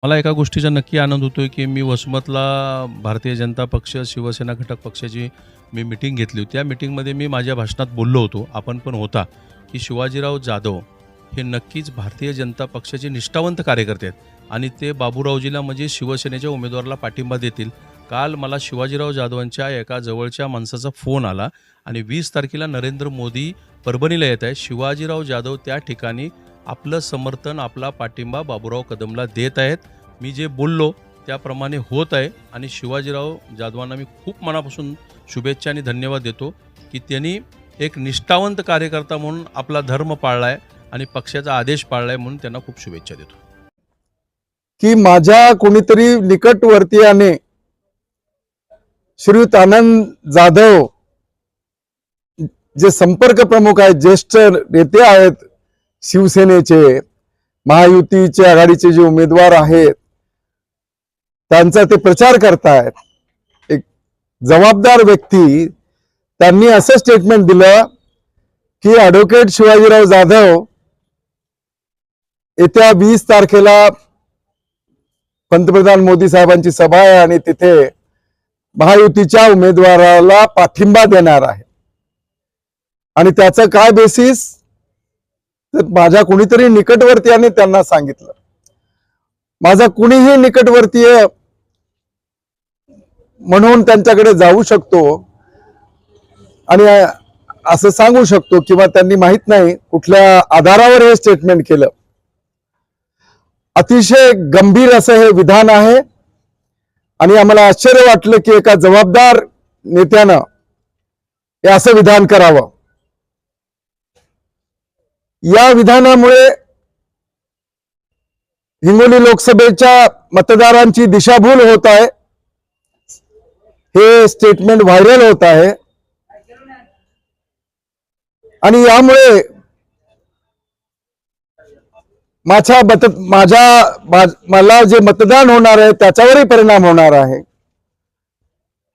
मला एका गोष्टीचा नक्की आनंद होतोय, की मी वसमतला भारतीय जनता पक्ष, शिवसेना घटक पक्षाची मी मीटिंग घेतली होती. त्या मीटिंगमध्ये मी माझ्या भाषणात बोललो होतो, आपण पण होता, की शिवाजीराव जाधव हे नक्कीच भारतीय जनता पक्षाचे निष्ठावंत कार्यकर्ते आहेत आणि ते बाबूरावजीला म्हणजे शिवसेनेच्या उमेदवाराला पाठिंबा देतील. काल मला शिवाजीराव जाधवांच्या एका जवळच्या माणसाचा फोन आला आणि 20 तारखेला नरेंद्र मोदी परभणीला येत आहे. शिवाजीराव जाधव त्या ठिकाणी आपलं समर्थन, आपला पाठिंबा बाबूराव कदमला देत आहेत. मी जे बोललो त्याप्रमाणे होत आहे आणि शिवाजीराव जाधवांना मी खूप मनापासून शुभेच्छा आणि धन्यवाद देतो, की त्यांनी एक निष्ठावंत कार्यकर्ता म्हणून आपला धर्म पाळला आहे आणि पक्षाचा आदेश पाळला आहे, म्हणून त्यांना खूप शुभेच्छा देतो. की माझ्या कोणीतरी निकटवर्तीयाने श्रीयुत आनंद जाधव जे संपर्क प्रमुख आहेत, ज्येष्ठ नेते आहेत शिवसेनेचे, महायुतीचे आघाडीचे जे उमेदवार आहेत, त्यांचा ते प्रचार करतायत. एक जबाबदार व्यक्ती त्यांनी असं स्टेटमेंट दिलं की ॲडव्होकेट शिवाजीराव जाधव येत्या 20 तारखेला पंतप्रधान मोदी साहेबांची सभा आहे आणि तिथे महायुतीच्या उमेदवाराला पाठिंबा देणार आहे. आणि त्याचं काय बेसिस, तर माझ्या कुणीतरी निकटवर्तीयाने त्यांना सांगितलं. माझा कुणीही निकटवर्तीय म्हणून त्यांच्याकडे जाऊ शकतो आणि असं सांगू शकतो, किंवा त्यांनी माहित नाही कुठल्या आधारावर हे स्टेटमेंट केलं. अतिशय गंभीर असं हे विधान आहे आणि आम्हाला आश्चर्य वाटलं की एका जबाबदार नेत्यानं हे असं विधान करावं. या विधानामुळे हिंगोली लोकसभेच्या मतदारांची दिशाभूल होत आहे. हे स्टेटमेंट व्हायरल होत आहे आणि यामुळे मला जे मतदान होणार आहे त्याच्यावरही परिणाम होणार आहे.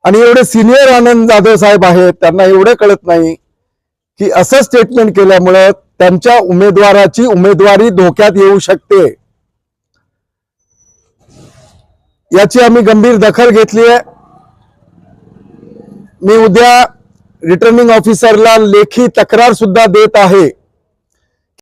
आणि एवढे सिनियर आनंद जाधव साहेब आहेत, त्यांना एवढे कळत नाही की असं स्टेटमेंट केल्यामुळे त्यांच्या उमेदवाराची उमेदवारी धोक्यात येऊ शकते. याची आम्ही गंभीर दखल घेतली आहे. मी उद्या रिटर्निंग ऑफिसरला लेखी तक्रार सुद्धा देत आहे